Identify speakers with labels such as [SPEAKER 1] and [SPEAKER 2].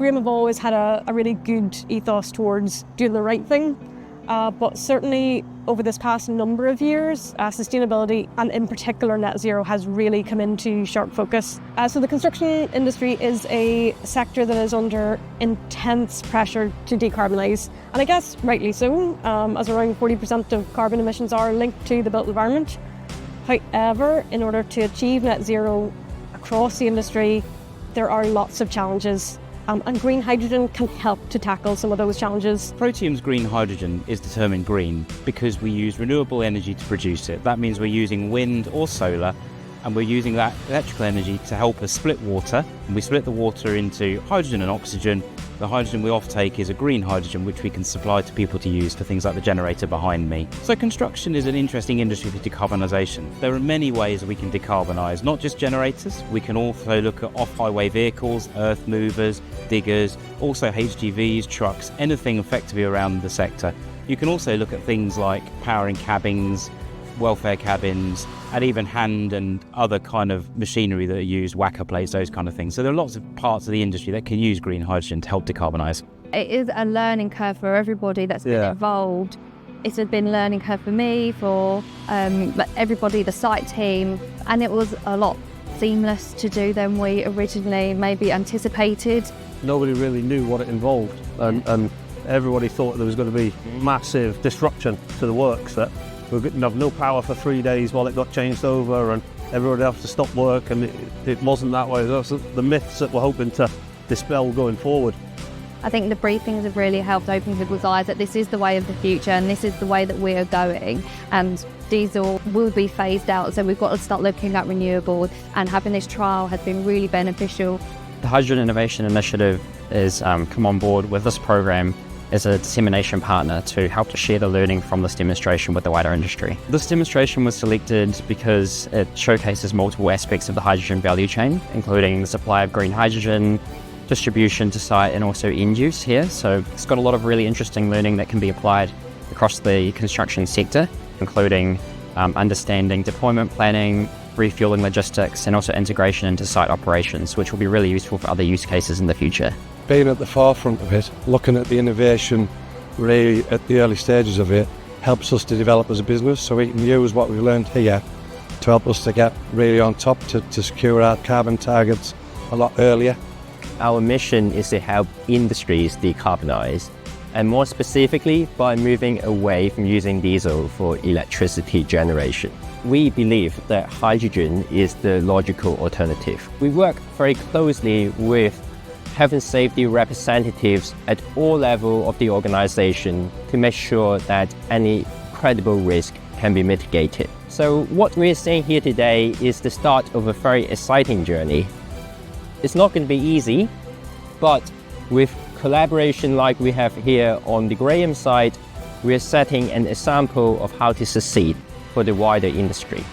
[SPEAKER 1] Graham have always had a really good ethos towards doing the right thing, but certainly over this past number of years, sustainability and in particular net zero has really come into sharp focus. So the construction industry is a sector that is under intense pressure to decarbonise, and I guess rightly so, as around 40% of carbon emissions are linked to the built environment. However, in order to achieve net zero across the industry, there are lots of challenges. And green hydrogen can help to tackle some of those challenges.
[SPEAKER 2] Protium's green hydrogen is determined green because we use renewable energy to produce it. That means we're using wind or solar, and we're using that electrical energy to help us split water. And we split the water into hydrogen and oxygen. The hydrogen we offtake is a green hydrogen, which we can supply to people to use for things like the generator behind me. So construction is an interesting industry for decarbonisation. There are many ways that we can decarbonise, not just generators. We can also look at off-highway vehicles, earth movers, diggers, also HGVs, trucks, anything effectively around the sector. You can also look at things like powering cabins, welfare cabins, and even hand and other kind of machinery that are used, whacker plates, those kind of things. So there are lots of parts of the industry that can use green hydrogen to help decarbonise.
[SPEAKER 3] It is a learning curve for everybody that's been involved. It's been a learning curve for me, for everybody, the site team, and it was a lot seamless to do than we originally maybe anticipated.
[SPEAKER 4] Nobody really knew what it involved, and everybody thought there was going to be massive disruption to the works, that we were going to have no power for 3 days while it got changed over, and everybody had to stop work, and it wasn't that way. Those are the myths that we're hoping to dispel going forward.
[SPEAKER 3] I think the briefings have really helped open people's eyes that this is the way of the future and this is the way that we are going, and diesel will be phased out, so we've got to start looking at renewables, and having this trial has been really beneficial.
[SPEAKER 5] The Hydrogen Innovation Initiative has come on board with this program as a dissemination partner to help to share the learning from this demonstration with the wider industry. This demonstration was selected because it showcases multiple aspects of the hydrogen value chain, including the supply of green hydrogen, distribution to site, and also end use here. So it's got a lot of really interesting learning that can be applied across the construction sector, including understanding deployment planning, refueling logistics, and also integration into site operations, which will be really useful for other use cases in the future.
[SPEAKER 6] Being at the forefront of it, looking at the innovation really at the early stages of it, helps us to develop as a business, so we can use what we've learned here to help us to get really on top to secure our carbon targets a lot earlier.
[SPEAKER 7] Our mission is to help industries decarbonise, and more specifically by moving away from using diesel for electricity generation. We believe that hydrogen is the logical alternative. We work very closely with health and safety representatives at all levels of the organisation to make sure that any credible risk can be mitigated. So what we're seeing here today is the start of a very exciting journey. It's not going to be easy, but with collaboration like we have here on the Graham side, we're setting an example of how to succeed for the wider industry.